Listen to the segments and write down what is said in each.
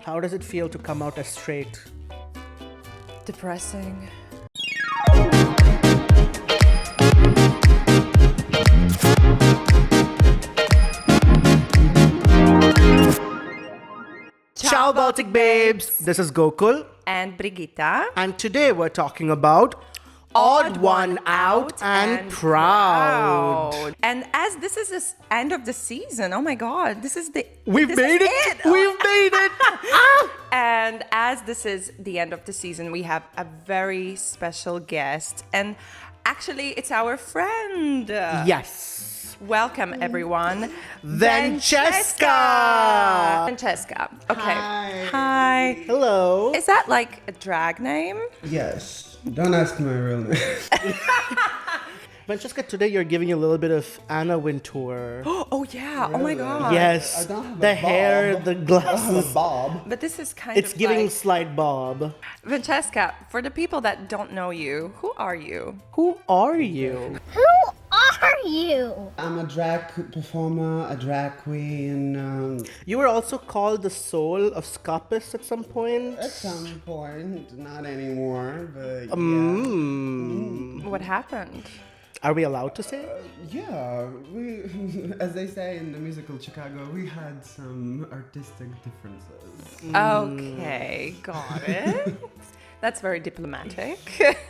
How does it feel to come out as straight? Depressing. Ciao, Baltic babes! This is Gokul, And Brigita. and today we're talking about Odd One Out and Proud. And as this is the end of the season, oh my God, this is We've made it! We've made it! And as this is the end of the season, we have a very special guest. And actually, it's our friend. Yes. Welcome, everyone. Vencheska! Vencheska. Okay. Hi. Hello. Is that like a drag name? Yes. Don't ask my real name. Vencheska, today you're giving a little bit of Anna Wintour. Oh, yeah. Oh, my God. Yes. I don't have The a hair, bob. the I have glasses. a bob. But this is kind It's of giving like... slide bob. Vencheska, for the people that don't know you, who are you? Who are you? Who are you? I'm a drag performer, a drag queen. You were also called the soul of Scopus at some point. At some point, not anymore, but What happened? Are we allowed to say? yeah, we, as they say in the musical Chicago, we had some artistic differences. Okay, got it. That's very diplomatic.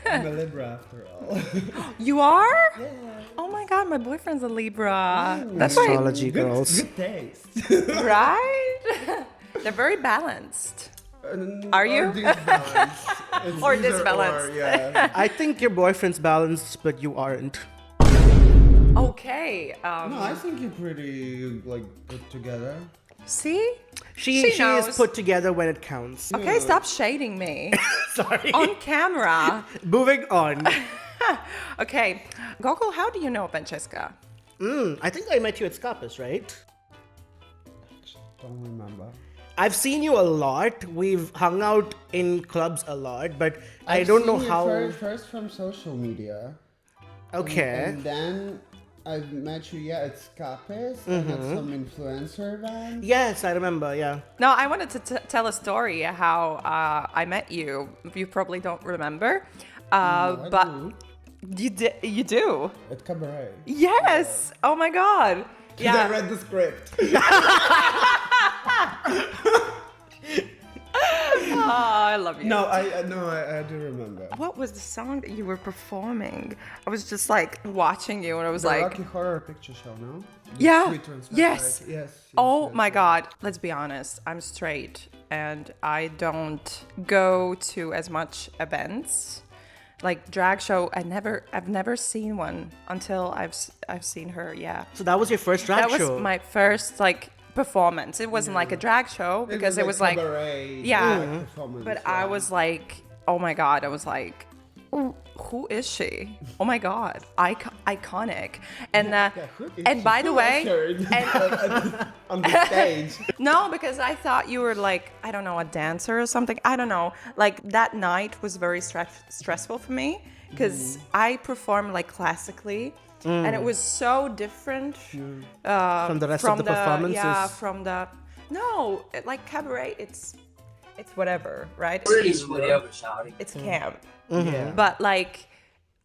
I'm a Libra after all. You are? Yeah. Oh my God, my boyfriend's a Libra. That's right. Astrology girls. Good taste. Right? They're very balanced. Are you? Or disbalanced. It's Or either disbalanced. yeah. I think your boyfriend's balanced, but you aren't. Okay. No, I think you're pretty like put together. See? She is knows. put together when it counts. Okay, stop shading me. Sorry. On camera. Moving on. Okay. Gokul, how do you know Vencheska? I think I met you at Scopus, right? Don't remember. I've seen you a lot. We've hung out in clubs a lot, but I don't know seen you how. First from social media. Okay. And then I've met you, at Scapes and at some influencer event. Yes, I remember. Yeah. No, I wanted to tell a story how I met you. You probably don't remember, I but do. you do. At Cabaret. Yes. Oh my God. I Yeah. read the script. Oh, I love you. No, I do remember. What was the song that you were performing? I was just like watching you, and I was The like, Rocky Horror Picture Show, no? The Yeah. Sweet Transvestite. Yes. Yes. oh yes, my yes. God. Let's be honest. I'm straight, and I don't go to as much events. Like drag show, I've never seen one until I've seen her. Yeah, So that was your first drag that was show. my first like performance. It wasn't like a drag show because it was like, cabaret, yeah. performance, but yeah. I was like, oh my God, I was like, who is she? Oh my God, iconic. And Who is and she? by the Who way, is her on the stage. no, because I thought you were like, I don't know, a dancer or something. I don't know. Like that night was very stressful for me because I performed like classically. And it was so different from the rest of the performances. Yeah, from the like cabaret. It's whatever, right? It's camp, Yeah. but like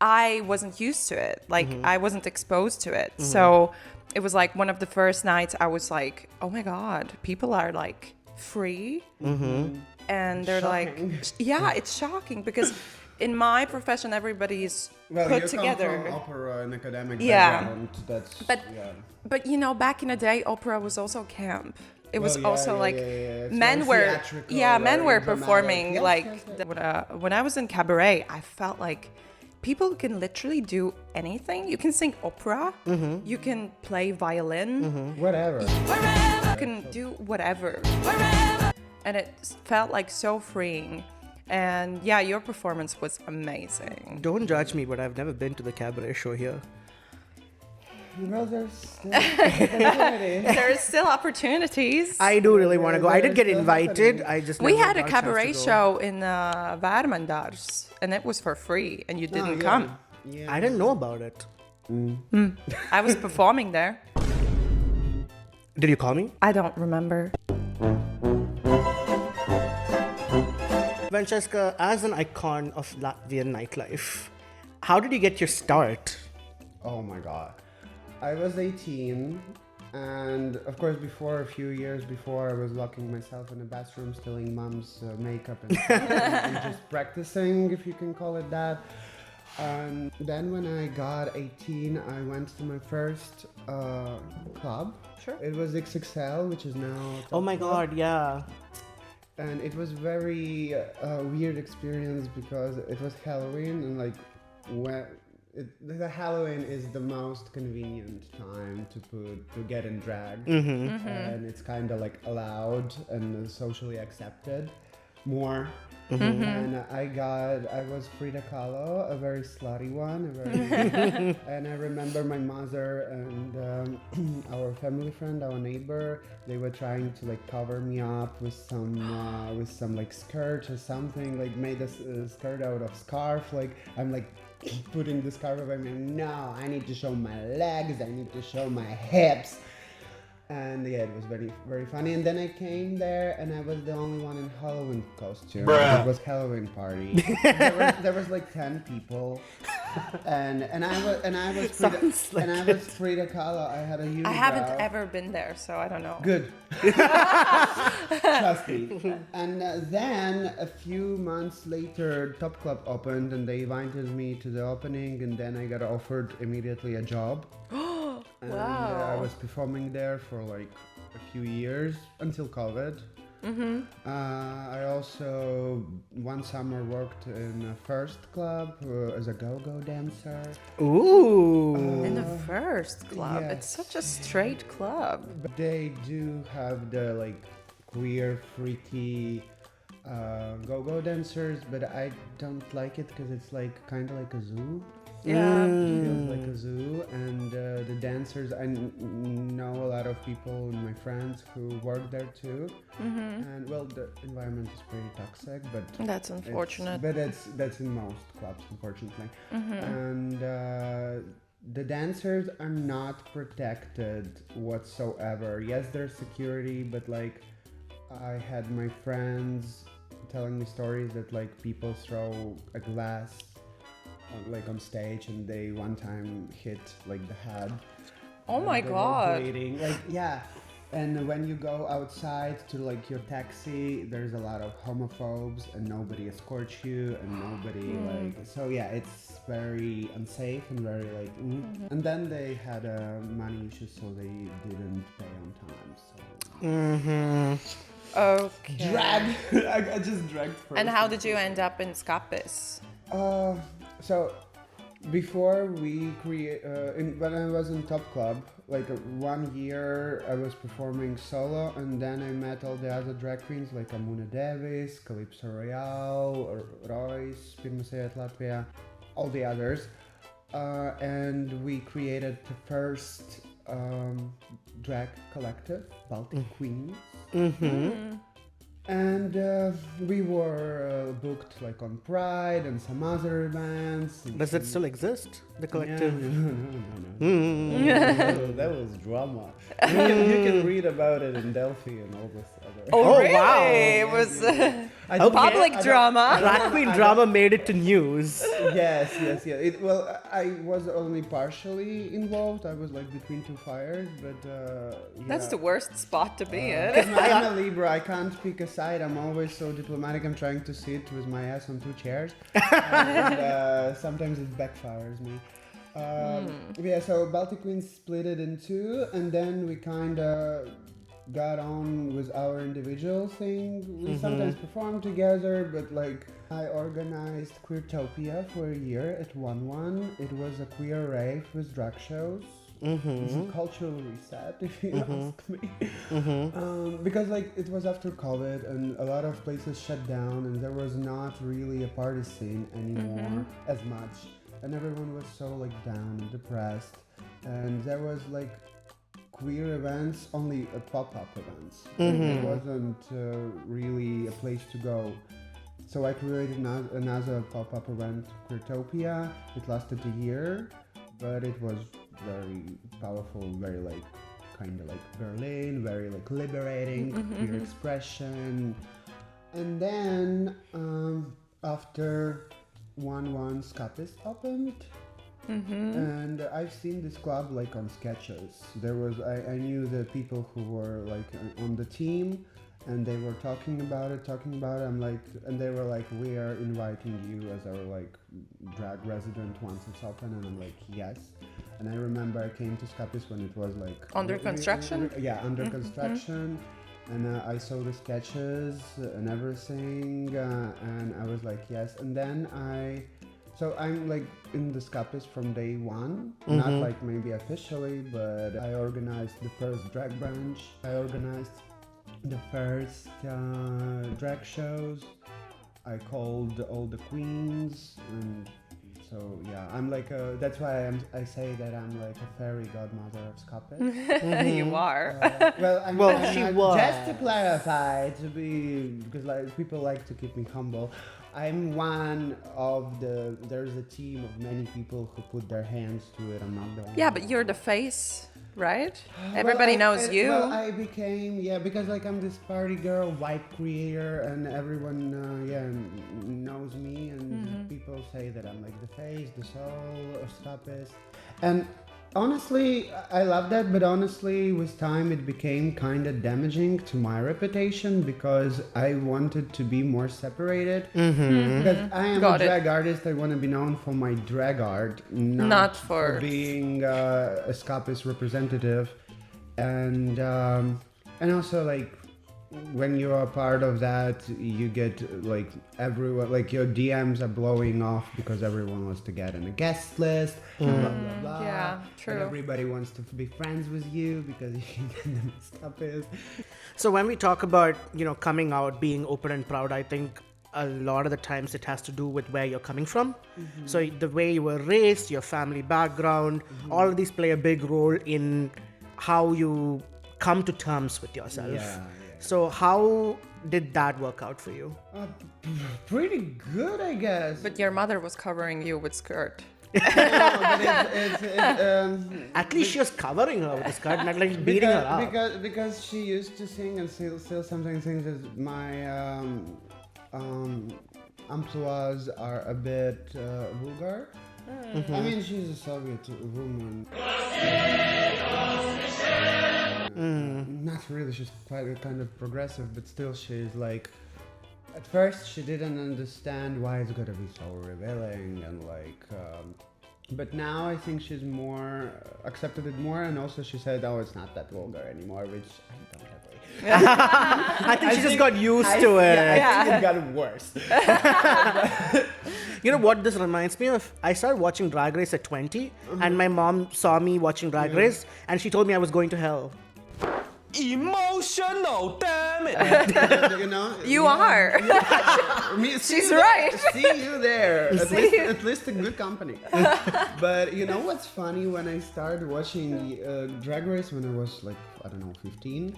I wasn't used to it. Like I wasn't exposed to it, so it was like one of the first nights. I was like, oh my God, people are like free, and they're Shocking. like, yeah, it's shocking because. In my profession, everybody is Well, put you together. come from opera and academic Yeah. background. That's, But yeah. but you know, back in the day, opera was also camp. It was Well, yeah, also yeah, like yeah, yeah. It's men very were theatrical, men very were dramatic. performing Yes, like yes, yes. when I was in cabaret, I felt like people can literally do anything. You can sing opera, you can play violin, Whatever. you can do whatever, and it felt like so freeing. And yeah, your performance was amazing. Don't judge me, but I've never been to the cabaret show here. Well, there's still opportunity. There's still opportunities. I do really want to go. I did get There's still invited. happening. I just We never had a got chance to cabaret go. show in Värmendars, and it was for free, and you didn't yeah. come. Yeah. I didn't know about it. I was performing there. Did you call me? I don't remember. Vencheska, as an icon of Latvian nightlife, how did you get your start? Oh my god. I was 18, and of course, a few years before, I was locking myself in a bathroom, stealing mom's makeup and, and just practicing, if you can call it that. And then when I got 18, I went to my first club. Sure. It was XXL, which is now Oh my Top Club. god, yeah. And it was very weird experience because it was Halloween, and like the Halloween is the most convenient time to get in drag, and it's kind of like allowed and socially accepted more. And I was Frida Kahlo, a very slutty one, and I remember my mother and our family friend, our neighbor, they were trying to like cover me up with some like skirt or something, like made a skirt out of scarf. Like I'm like putting the scarf over me. No, I need to show my legs. I need to show my hips. And yeah, it was very, very funny. And then I came there, and I was the only one in Halloween costume. It was Halloween party. there was like 10 people, and I was Frida Kahlo. I had a unibrow. I haven't ever been there, so I don't know. Good. Trust me. And then a few months later, Top Club opened, and they invited me to the opening, and then I got offered immediately a job. And I was performing there for like a few years until COVID. I also one summer worked in a first club as a go-go dancer. Ooh. In the first club. yes. It's such a straight club. But they do have the like queer, freaky go-go dancers, but I don't like it because it's like kind of like a zoo. Yeah. It feels like a zoo, and the dancers, I know a lot of people, my friends who work there too, and well, the environment is pretty toxic, but That's unfortunate. but that's in most clubs, unfortunately. And the dancers are not protected whatsoever. Yes, there's security, but like I had my friends telling me stories that like people throw a glass like on stage, and they one time hit like the head. Oh my They were god. bleeding. Like yeah. And when you go outside to like your taxi, there's a lot of homophobes, and nobody escorts you, and nobody like. So yeah, it's very unsafe and very like. And then they had money issues, so they didn't pay on time. So Okay. drag. I just dragged first. And how did you end up in Skapis? So before we when I was in Top Club, like 1 year I was performing solo, and then I met all the other drag queens like Amuna Davis, Calypso Royale, Royce, Pirmasayat Latvia, all the others, and we created the first drag collective, Baltic Queens. And we were booked like on Pride and some other events. Does it still exist? The collective? No. That was drama. You can read about it in Delphi and all this other. Oh, really? wow. It was I don't- public I don't- drama. Drag queen drama made it to news. Yes. Well, I was only partially involved. I was like between two fires, but That's the worst spot to be in. I'm a Libra. I can't pick a side. I'm always so diplomatic. I'm trying to sit with my ass on two chairs, and sometimes it backfires me. Yeah, so Baltic Queens split it in two, and then we kind of got on with our individual thing. We sometimes performed together, but like I organized Queertopia for a year at 1-1. It was a queer rave with drag shows. It's a cultural reset, if you ask me. Because like it was after COVID, and a lot of places shut down, and there was not really a party scene anymore as much, and everyone was so like down and depressed, and there was like queer events, only pop-up events. It wasn't really a place to go. So I created another pop-up event, Queertopia. It lasted a year, but it was very powerful, very like kind of like Berlin, very like liberating, queer expression. And then after 1-1 Skapis opened. And I've seen this club like on sketches. There was I knew the people who were like on the team, and they were talking about it. I'm like, and they were like, we are inviting you as our like drag resident once it's open, and I'm like, yes. And I remember I came to Skapis when it was like Under construction? Under construction. And I saw the sketches and everything, and I was like, yes. And then so I'm like in the Skapis from day one, not like maybe officially, but I organized the first drag branch. I organized the first drag shows. I called all the queens, and so yeah, I'm like that's why I say that I'm like a fairy godmother of Skapis. You are. She was. Just to clarify, because like people like to keep me humble. I'm one of there's a team of many people who put their hands to it. I'm not the only Yeah, but one. you're the face, right? Everybody knows you. Well, I became, because like I'm this party girl, vibe creator, and everyone, knows me, and people say that I'm like the face, the soul of Skapis. And honestly, I love that, but honestly, with time, it became kind of damaging to my reputation because I wanted to be more separated. Because I am a drag artist, I want to be known for my drag art, not for being a Skapis representative. And also, like, when you are part of that, you get like everyone, like your DMs are blowing off because everyone wants to get on a guest list. Blah, blah, blah. Yeah, true. And everybody wants to be friends with you because you can get them stuff is. So when we talk about, coming out, being open and proud, I think a lot of the times it has to do with where you're coming from. So the way you were raised, your family background, all of these play a big role in how you come to terms with yourself. Yeah. So how did that work out for you? Pretty good, I guess. But your mother was covering you with skirt. No, but At least she was covering her with the skirt, not like beating her up. because she used to sing and still sometimes sings. As my employees are a bit vulgar. I mean, she's a Soviet woman. Not really, she's quite kind of progressive, but still she's like, at first she didn't understand why it's gotta be so revealing and like, but now I think she's more, accepted it more, and also she said, oh, it's not that vulgar anymore, which I don't agree. I think she just got used to it. I think it got worse. You know what this reminds me of? I started watching Drag Race at 20, and my mom saw me watching Drag Race, and she told me I was going to hell. Emotional, damn it! You know? You are. She's right. See you there. At least in good company. But you know what's funny? When I started watching Drag Race when I was like, I don't know, 15,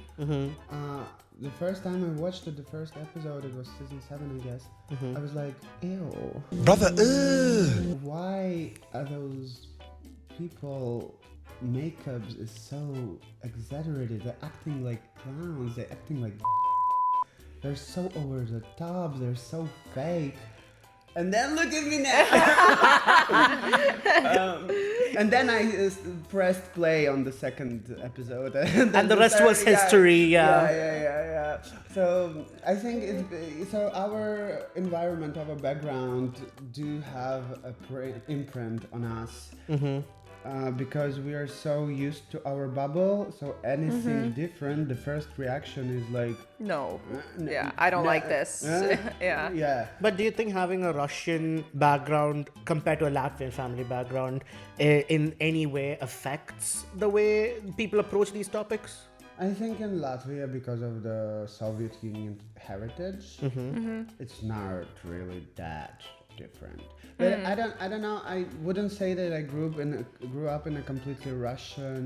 the first time I watched the first episode, it was season 7, I guess. I was like, ew. Brother, Why are those people... makeups is so exaggerated. They're acting like clowns. They're acting like they're so over the top. They're so fake. And then look at me now. And then I pressed play on the second episode, And the rest was history. Yeah. So I think our environment, our background, do have a imprint on us. Because we are so used to our bubble, so anything different, the first reaction is like, No. Yeah, I don't like this. Yeah. But do you think having a Russian background compared to a Latvian family background in any way affects the way people approach these topics? I think in Latvia, because of the Soviet Union heritage, it's not really that different. But I don't know. I wouldn't say that I grew up in a completely Russian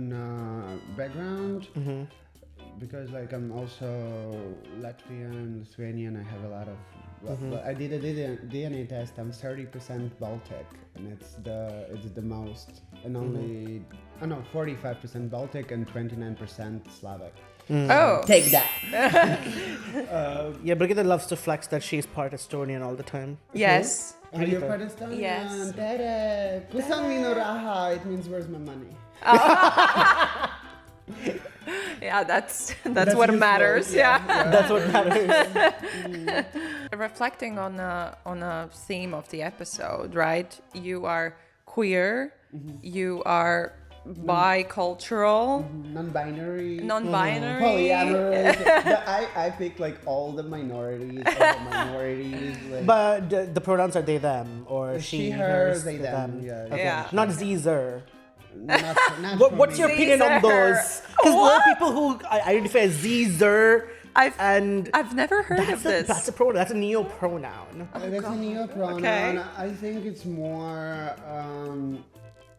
background, because like I'm also Latvian, Lithuanian. I have a lot of. I did a DNA test. I'm 30% Baltic, and it's the most, and only 45% Baltic and 29% Slavic. Oh. Take that. Yeah, Brigita loves to flex that she's part Estonian all the time. Yes. Are you part Estonian? Yes. Tere. Kusang minu raha? It means where's my money? Yeah, that's That's what useful, matters. Yeah. That's what matters. Reflecting on a theme of the episode, right? You are queer. You are bicultural. Non-binary. Non-binary. Polyamorous. I pick like all the minorities. Like, But the pronouns are they, them, or she, she, her, hers, they, them. Yeah. Okay. Yeah. Not Zer. Not What's your opinion on Caesar. those? Because there are people who identify as Zer, and I've never heard of this. that's a pronoun. That's a neo pronoun. That's a neo-pronoun. Okay. I think it's more.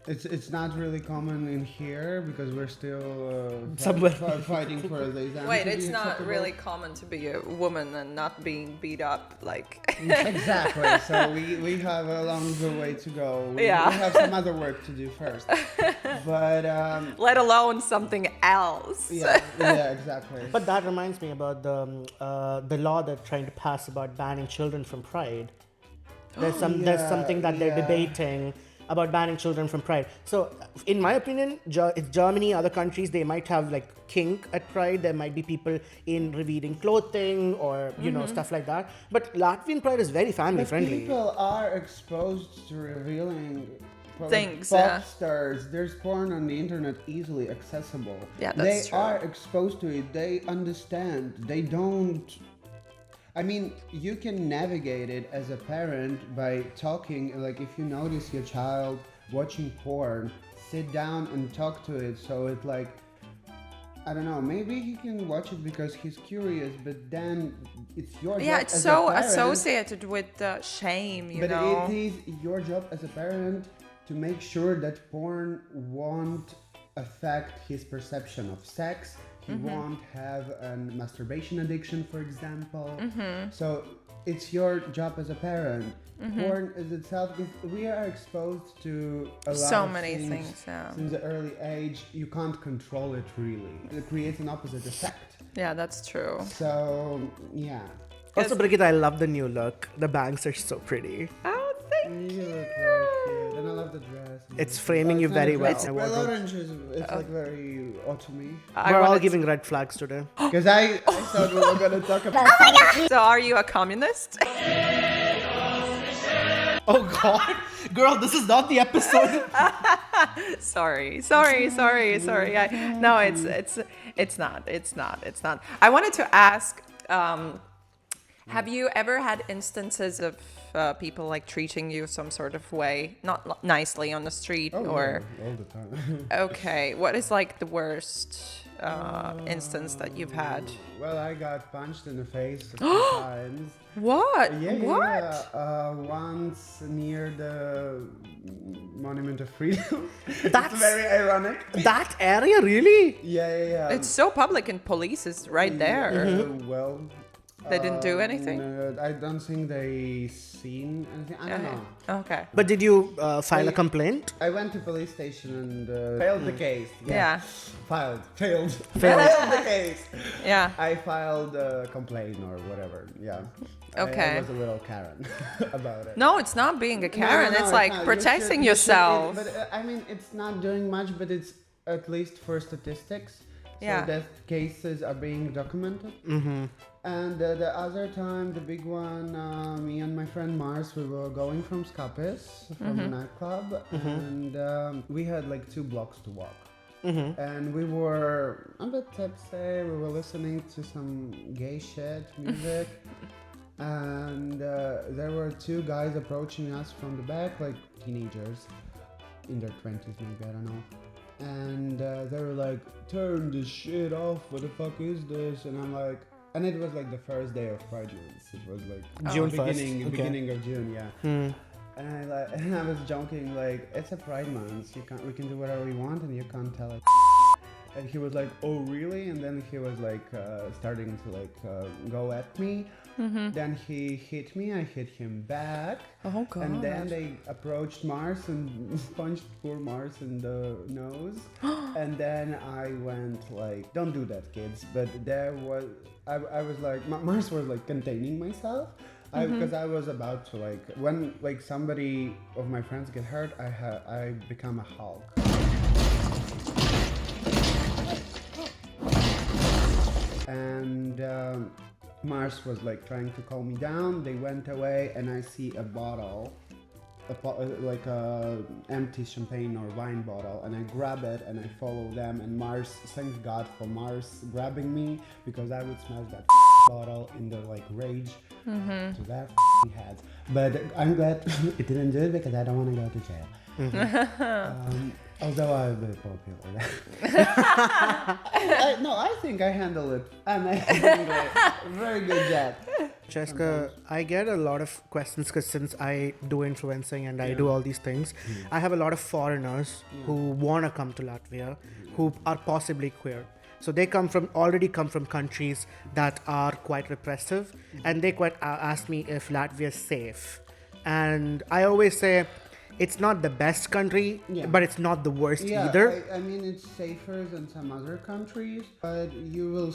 It's not really common in here because we're still Somewhere. fighting for the exam. Wait, to be it's not acceptable. really common to be a woman and not being beat up like. Exactly. So we have a long way to go. We have some other work to do first. But Let alone something else. yeah, exactly. But that reminds me about the law they're trying to pass about banning children from Pride. There's something that they're debating about banning children from Pride. So, in my opinion, it's Germany, other countries, they might have like kink at Pride. There might be people in revealing clothing or you know stuff like that. But Latvian Pride is very family friendly. People are exposed to revealing Things, pop yeah. stars. There's porn on the internet easily accessible. Yeah, that's they true. are exposed to it. They understand. They don't. I mean, you can navigate it as a parent by talking. Like, if you notice your child watching porn, sit down and talk to it. So it like, I don't know, maybe he can watch it because he's curious, but then it's your job Yeah, it's as so a parent, associated with shame, you but know. it is your job as a parent to make sure that porn won't affect his perception of sex. He won't have a masturbation addiction, for example. So it's your job as a parent. Porn is itself, we are exposed to a lot So of many things, yeah. Since the early age, you can't control it really. It creates an opposite effect. Yeah, that's true. So, yeah. Also, Brigita, I love the new look. The bangs are so pretty. Oh, thank You you. look very cute. And I love the dress. It's framing you it's not very a well. dress. I Well, wardrobe. orange is like very autumny. I We're all wanted- giving red flags today. Because I thought we were going to talk about... So, are you a communist? Oh God, girl, this is not the episode. sorry. No, it's not. I wanted to ask, have you ever had instances of people like treating you some sort of way, not nicely on the street or? Yeah, all the time. Okay, what is like the worst instance that you've had? Well, I got punched in the face a few times. What? What? Yeah. Once near the Monument of Freedom. That's It's very ironic. that area, really? Yeah. It's so public and police is right there. Well... They didn't do anything? No, I don't think they seen anything. I don't know. Okay. But did you file a complaint? I went to police station and failed the case. Yeah. Failed Failed. the case. Yeah. I filed a complaint or whatever. Yeah. Okay. I was a little Karen about it. No, it's not being a No, Karen. no, it's no, like not. protecting You should- yourself. but I mean, it's not doing much, but it's at least for statistics. Yeah. So that cases are being documented. Mm-hmm. And the other time, the big one, me and my friend Mars, we were going from Skapis, from a nightclub, and we had like 2 blocks to walk. And we were a bit tipsy, we were listening to some gay shit music. And there were 2 guys approaching us from the back, like teenagers, in their 20s maybe, I don't know. And they were like, turn this shit off, what the fuck is this? And I'm like, and it was like the first day of Pride Month. It was like June 1st, okay. beginning of June, yeah. And I was joking like, it's a Pride Month, we can do whatever we want and you can't tell it. And he was like, oh really? And then he was like starting to like go at me. Then he hit me, I hit him back. Oh, God. And then they approached Mars and punched poor Mars in the nose. And then I went like, don't do that, kids. But I was like, Mars was like containing myself. Because I was about to like, when like somebody of my friends get hurt, I become a Hulk. And Mars was like trying to calm me down. They went away, and I see a bottle, like a empty champagne or wine bottle, and I grab it and I follow them. And Mars, thank God for Mars grabbing me, because I would smash that bottle in the like rage to their heads. But I'm glad it didn't do it, because I don't want to go to jail. Although I'm a bit popular. I think I handle it. Very good job. Jessica, I get a lot of questions because since I do influencing and I do all these things, I have a lot of foreigners who want to come to Latvia, who are possibly queer. So they already come from countries that are quite repressive, and they quite ask me if Latvia is safe. And I always say, it's not the best country, but it's not the worst either. I mean, it's safer than some other countries, but you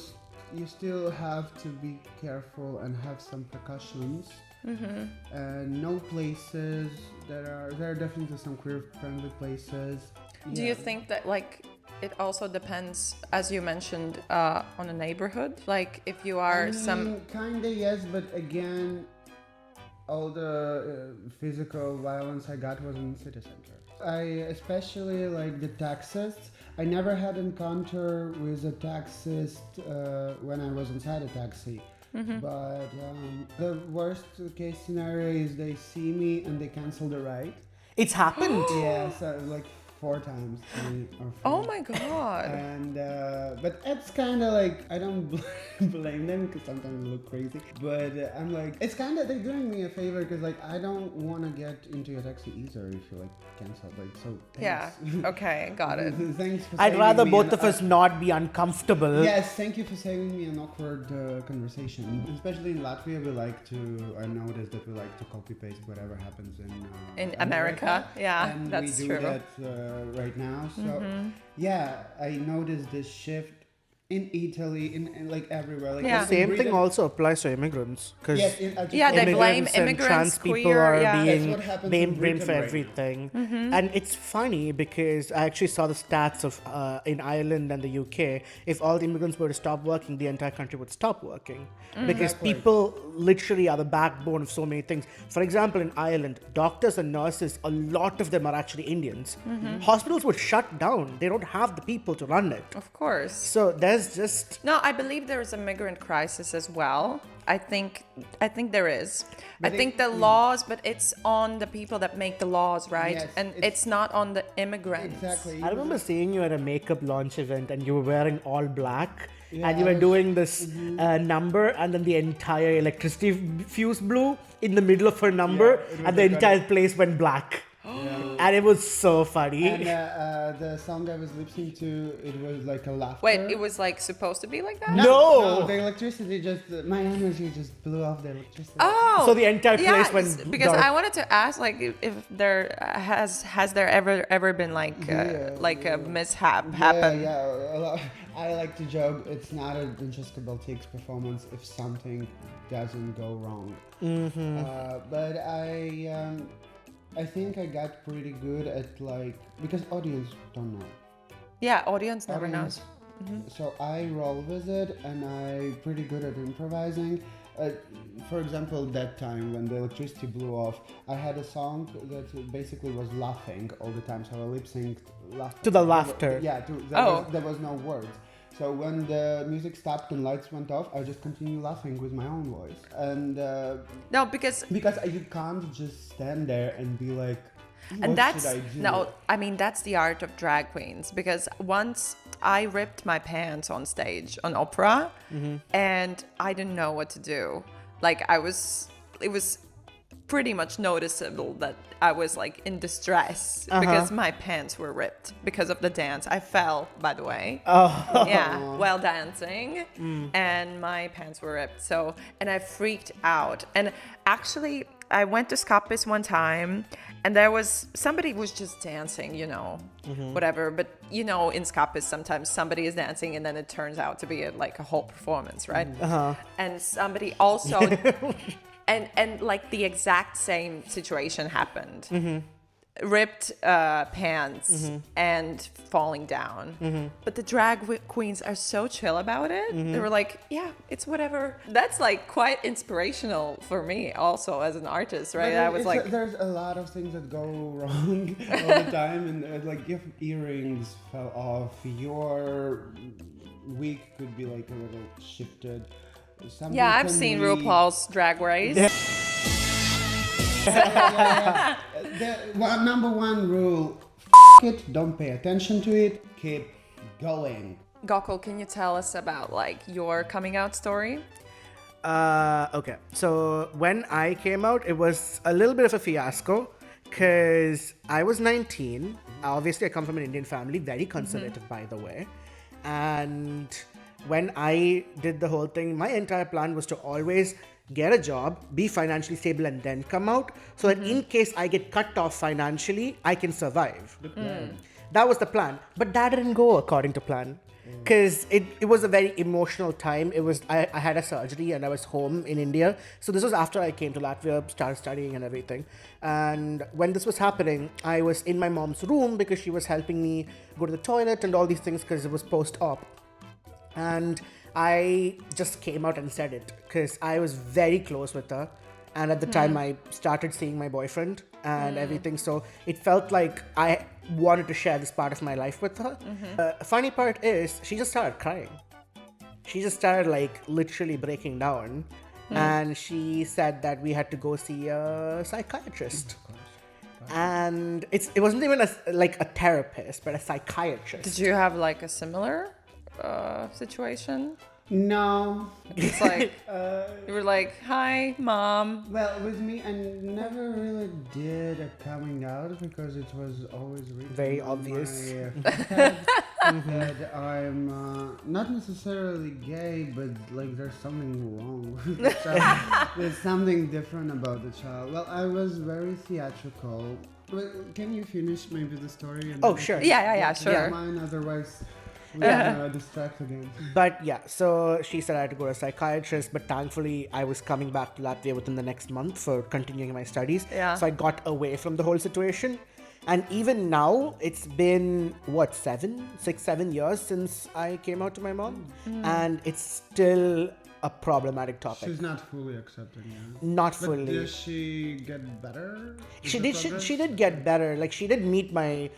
still have to be careful and have some precautions. And no places there are definitely some queer-friendly places. Do you think that like it also depends, as you mentioned, on a neighborhood? Like if you are kinda yes, but again, all the physical violence I got was in city center. I especially like the taxists. I never had encounter with a taxist when I was inside a taxi. But the worst case scenario is they see me and they cancel the ride. It's happened. Yes, like 4 times. 3 or 4. Oh my God. And but it's kind of like, I don't blame them, because sometimes they look crazy, but I'm like, it's kind of, they're doing me a favor, because like I don't want to get into your taxi either if you like cancel, like, so thanks. Yeah. Okay. Got it. Thanks for I'd saving rather me both of us not be uncomfortable. Yes, thank you for saving me an awkward conversation. Especially in Latvia, I noticed that we like to copy paste whatever happens in America. Yeah, and that's we do true. that right now. So I noticed this shift in Italy, in like everywhere. Like Yeah. Same Riga- thing also applies to immigrants. Because Yes, They blame and immigrants, trans people queer, are yeah. That's being what happens blamed in for Britain right now. everything. And it's funny because I actually saw the stats of in Ireland and the UK. If all the immigrants were to stop working, the entire country would stop working. Because Exactly. people literally are the backbone of so many things. For example, in Ireland, doctors and nurses, a lot of them are actually Indians. Hospitals would shut down. They don't have the people to run it. Of course. So there's just... No, I believe there is a migrant crisis as well. I think there is. But I think the laws, but it's on the people that make the laws, right? Yes, and it's not on the immigrants. Exactly. I remember seeing you at a makeup launch event and you were wearing all black and you I were was- doing this number, and then the entire electricity fuse blew in the middle of her number it was and the like entire place went black. And it was so funny. And the song I was lip syncing to, it was like a laughter. Wait, it was like supposed to be like that? No! the electricity my energy just blew off the electricity. Oh, So the entire yeah, place went because dark. I wanted to ask, like, if there has there ever been like a mishap happen? Yeah. A lot. I like to joke. It's not a Vencheska Baltique's performance if something doesn't go wrong. But I think I got pretty good at like, because audience don't know. Yeah, audience never knows. So I roll with it, and I'm pretty good at improvising. For example, that time when the electricity blew off, I had a song that basically was laughing all the time. So I lip synced laughter. To the laughter. Yeah, there was no words. So when the music stopped and lights went off, I just continued laughing with my own voice. And No, because you can't just stand there and be like, what that's should I do? no, I mean that's the art of drag queens, because once I ripped my pants on stage on opera and I didn't know what to do. Like it was pretty much noticeable that I was like in distress because my pants were ripped because of the dance. I fell, by the way. Oh. Yeah, while dancing, and my pants were ripped. So, and I freaked out. And actually, I went to Skopis one time, and there was somebody was just dancing, whatever. But in Skopis, sometimes somebody is dancing, and then it turns out to be like a whole performance, right? And somebody also. And like the exact same situation happened. Ripped pants and falling down. But the drag queens are so chill about it. They were like, yeah, it's whatever. That's like quite inspirational for me also as an artist, right? I was like... There's a lot of things that go wrong all the time. And like if earrings fell off, your week could be like a little shifted. Something Yeah, I've seen RuPaul's Drag Race. Number one rule, it, don't pay attention to it, keep going. Gokul, can you tell us about like your coming out story? Okay, so when I came out, it was a little bit of a fiasco because I was 19. Obviously, I come from an Indian family, very conservative, by the way. And when I did the whole thing, my entire plan was to always get a job, be financially stable, and then come out so that in case I get cut off financially, I can survive. That was the plan. But that didn't go according to plan because it was a very emotional time. I had a surgery and I was home in India. So this was after I came to Latvia, started studying and everything. And when this was happening, I was in my mom's room because she was helping me go to the toilet and all these things because it was post-op. And I just came out and said it because I was very close with her. And at the time, I started seeing my boyfriend and everything. So it felt like I wanted to share this part of my life with her. Funny part is, she just started crying. She just started like literally breaking down. And she said that we had to go see a psychiatrist. And it wasn't even like a therapist, but a psychiatrist. Did you have like a similar situation? No. It's like you were like, "Hi, mom." Well, with me, I never really did a coming out because it was always written Very on obvious. my head that I'm not necessarily gay, but like there's something wrong with the child. There's something different about the child. Well, I was very theatrical. Well, can you finish maybe the story? And Oh, then I sure. can Yeah, get to sure. Mine, otherwise we distract again. But yeah, so she said I had to go to a psychiatrist, but thankfully I was coming back to Latvia within the next month for continuing my studies. Yeah. So I got away from the whole situation. And even now, it's been, 7 years since I came out to my mom. And it's still a problematic topic. She's not fully accepting it. Not But fully. did she get better? She did get better. Like, she did meet my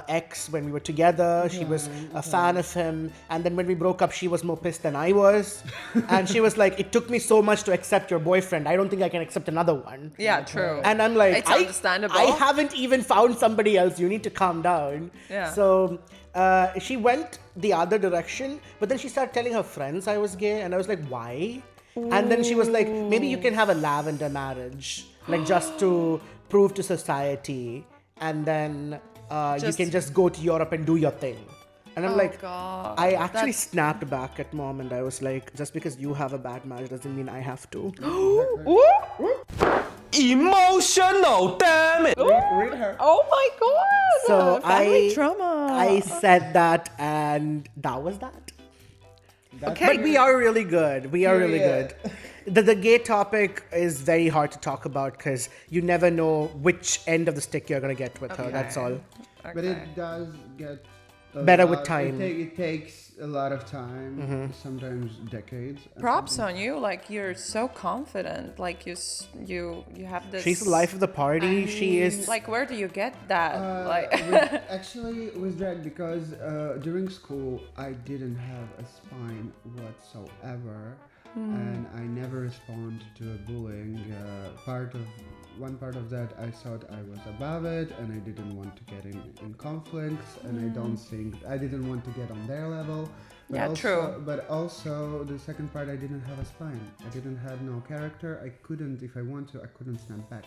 ex when we were together. She was a fan of him. And then when we broke up, she was more pissed than I was. And she was like, it took me so much to accept your boyfriend. I don't think I can accept another one. Yeah, true. And I'm like, It's understandable. I haven't even found somebody else. You need to calm down. Yeah. So she went the other direction, but then she started telling her friends I was gay, and I was like, why? And then she was like, maybe you can have a lavender marriage, like just to prove to society, and then you can just go to Europe and do your thing. And I'm like, God, I actually snapped back at mom, and I was like, just because you have a bad marriage doesn't mean I have to. Emotional, damn it! Read her. Oh my God! So family trauma. I said that, and that was that. Okay, But we are really good. We are really Period. good. The gay topic is very hard to talk about because you never know which end of the stick you're going to get with her. That's all. But it does get Better with time. It takes a lot of time, sometimes decades. Props on you. Like you're so confident. Like you have this. She's the life of the party. She is. Like where do you get that? Actually, with drag, because during school I didn't have a spine whatsoever, and I never respond to a bullying. One part of that, I thought I was above it, and I didn't want to get in conflicts, and I didn't want to get on their level. But Yeah, also, true. But also the second part, I didn't have a spine. I didn't have no character. I couldn't, if I want to, I couldn't stand back.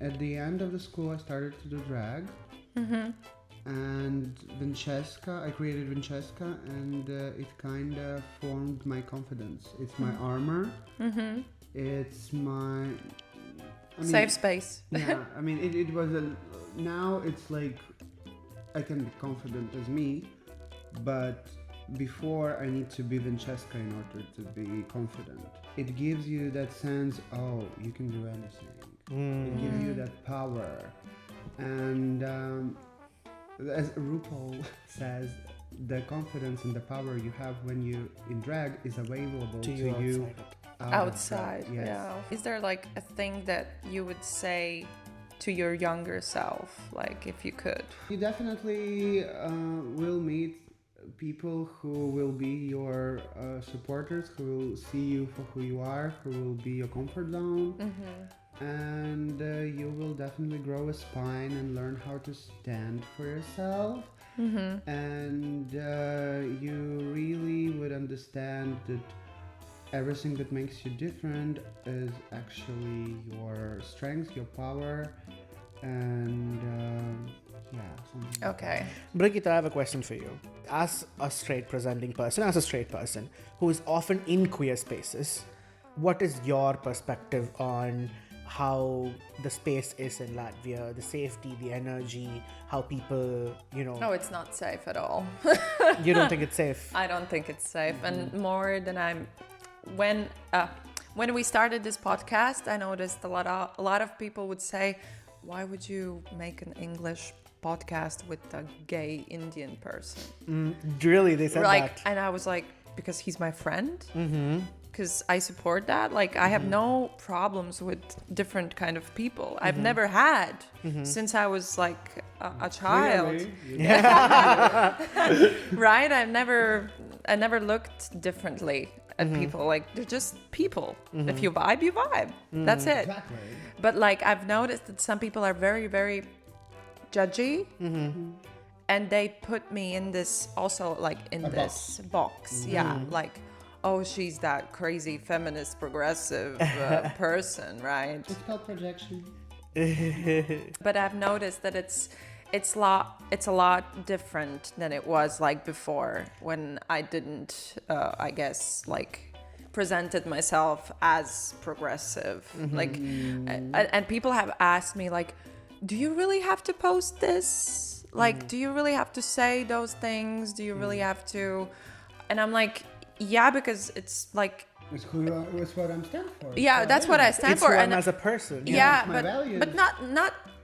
At the end of the school, I started to do drag. And Vencheska, I created Vencheska, and it kind of formed my confidence. It's my armor. It's my Safe space. yeah, I mean, it was now it's like I can be confident as me, but before I need to be Vencheska in order to be confident. It gives you that sense, oh, you can do anything. It gives you that power. And as RuPaul says, the confidence and the power you have when you in drag is available to you Outside, yes. yeah. Is there like a thing that you would say to your younger self, like if you could? You definitely will meet people who will be your supporters, who will see you for who you are, who will be your comfort zone. And you will definitely grow a spine and learn how to stand for yourself. And you really would understand that everything that makes you different is actually your strength, your power, and Okay. Brigita, I have a question for you. As a straight presenting person, as a straight person who is often in queer spaces, what is your perspective on how the space is in Latvia, the safety, the energy, how people, No, it's not safe at all. you don't think it's safe? I don't think it's safe. And more than when we started this podcast, I noticed a lot of people would say, why would you make an English podcast with a gay Indian person? Really, they said that? And I was like, because he's my friend. Because I support that. Like, I have no problems with different kind of people. I've never had since I was like a child. Right? I never looked differently at people. Like, they're just people. If you vibe, you vibe. That's it. exactly. But like, I've noticed that some people are very, very judgy. And they put me in this also, like, in this box. Yeah, like, oh, she's that crazy feminist progressive person, right? It's called projection. But I've noticed that it's a lot different than it was like before, when I didn't I guess like presented myself as progressive. Like and people have asked me like, do you really have to post this? Like, do you really have to say those things? Do you really have to? And I'm like, yeah, because it's like, It's who you are. It's what I'm stand for. yeah, that's what I stand It's for. one And as a person. yeah, it's my values. but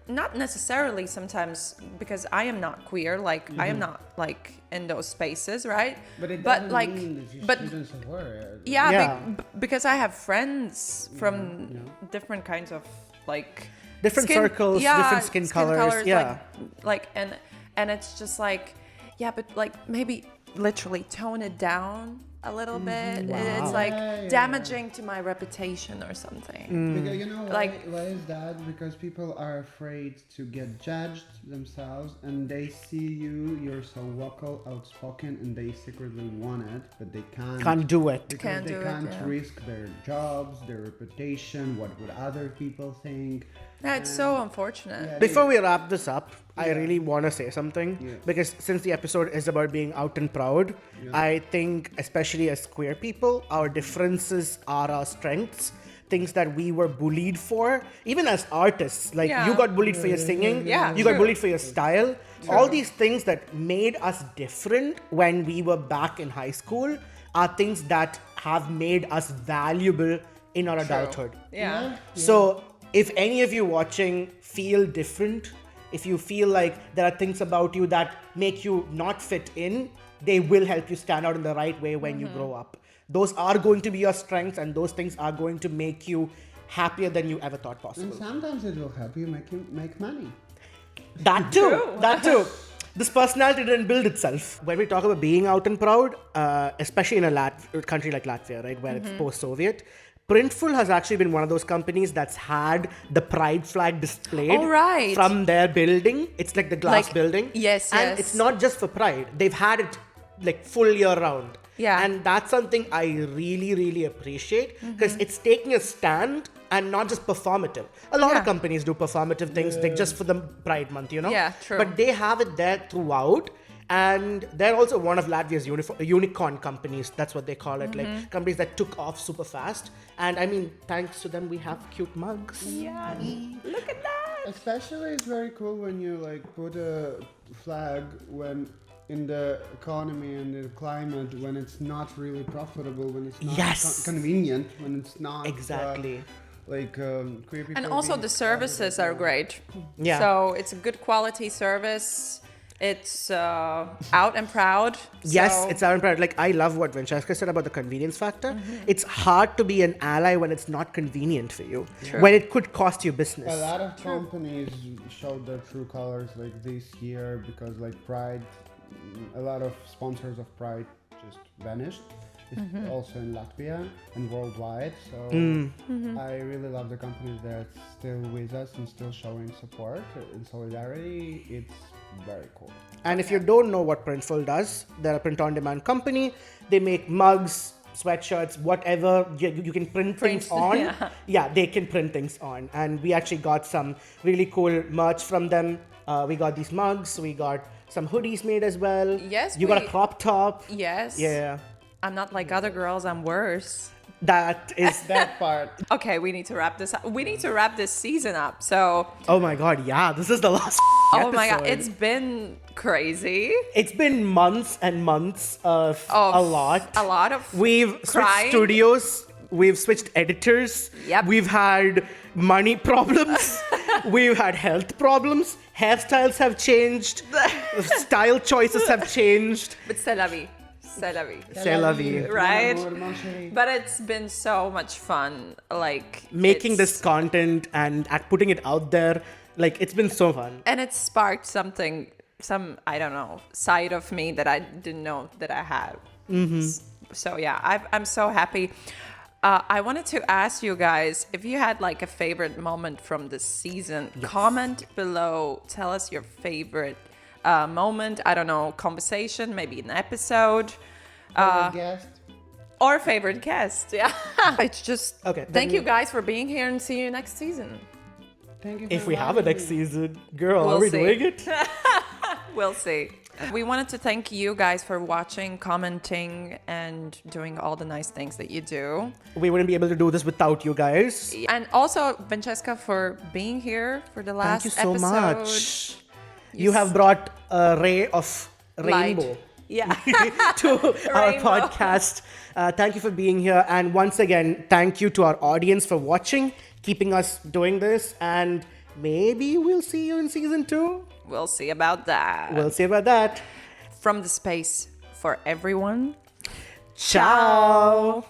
not necessarily sometimes, because I am not queer. Like, I am not like in those spaces, right? But it doesn't like, mean that you but shouldn't support. yeah, Yeah. because I have friends from different kinds of like Different circles, different skin colors, yeah. like and it's just like, yeah, but like maybe literally tone it down a little bit. It's like Yeah. damaging to my reputation or something. Because you know why is that? Because people are afraid to get judged themselves, and they see you're so vocal, outspoken, and they secretly want it, but they Can't do it. because Can't they do it, can't yeah. risk their jobs, their reputation, what would other people think. Yeah, it's so unfortunate. Yeah, Before we wrap this up, I really want to say something Yeah. because since the episode is about being out and proud, I think especially as queer people, our differences are our strengths. Things that we were bullied for, even as artists, like Yeah. you got bullied for your singing, Yeah, you got true. bullied for your style. All these things that made us different when we were back in high school are things that have made us valuable in our adulthood. Yeah. So, if any of you watching feel different, if you feel like there are things about you that make you not fit in, they will help you stand out in the right way when you grow up. Those are going to be your strengths, and those things are going to make you happier than you ever thought And possible. sometimes it will help you make money. That too. That too. This personality didn't build itself. When we talk about being out and proud, especially in a country like Latvia, right, where it's post-Soviet, Printful has actually been one of those companies that's had the pride flag displayed Oh, right. from their building. It's like the glass Like, building. yes, And yes. it's not just for pride. They've had it like full year round. Yeah. And that's something I really, really appreciate because it's taking a stand and not just performative. A lot of Yeah. companies do performative things like just for the Pride Month, Yeah, true. But they have it there throughout. And they're also one of Latvia's unicorn companies. That's what they call it. Like companies that took off super fast. And I mean, thanks to them, we have cute mugs. Yeah. Look at that. Especially, it's very cool when you like put a flag when in the economy and the climate when it's not really profitable, when it's not Yes. convenient, when it's not Exactly. queer people. And also being the services are great. Yeah. So it's a good quality service. It's out and proud. Yes, So- it's our proud. Like, I love what Vencheska said about the convenience factor. It's hard to be an ally when it's not convenient for you, when it could cost you business. A lot of companies showed their true colors like this year because like Pride, a lot of sponsors of Pride just vanished. It's also in Latvia and worldwide. So I really love the companies that are still with us and still showing support and solidarity. It's very cool. And if you don't know what Printful does, they're a print-on-demand company. They make mugs, sweatshirts, whatever you can print things on. Yeah, they can print things on. And we actually got some really cool merch from them. We got these mugs. We got some hoodies made as well. Yes, You got we- a crop top. Yes. Yeah. I'm not like other girls. I'm worse. That is That part. Okay, we need to wrap this up. We need to wrap this season up. So, Oh my god, yeah, this is the last oh my God, episode. it's been crazy. It's been months and months of a lot. A lot of We've switched crying. studios. We've switched editors. Yep. We've had money problems. We've had health problems. Hairstyles have changed. Style choices have changed. But c'est la vie. C'est la vie. C'est la vie. Right? Mon amour, mon chéri. But it's been so much fun. Like Making it's- this content and putting it out there, like, it's been so fun. and it sparked something, some I don't know, side of me that I didn't know that I had. So yeah, I'm so happy. I wanted to ask you guys if you had like a favorite moment from this season. Comment below. Tell us your favorite moment. I don't know, conversation, maybe an episode, Guest. or favorite guest. Yeah, it's just Okay, Thank then- you guys for being here and see you next season. Thank you. If for we have a inviting next me. season, girl, We'll are we see. doing it? We'll see. We wanted to thank you guys for watching, commenting, and doing all the nice things that you do. We wouldn't be able to do this without you guys. And also, Vencheska, for being here for the last Thank you so episode. much. You have brought a ray of Light. rainbow Yeah. to our Rainbow. podcast. Thank you for being here. And once again, thank you to our audience for watching, keeping us doing this. And maybe we'll see you in season 2. We'll see about that. We'll see about that. From the space for everyone. Ciao.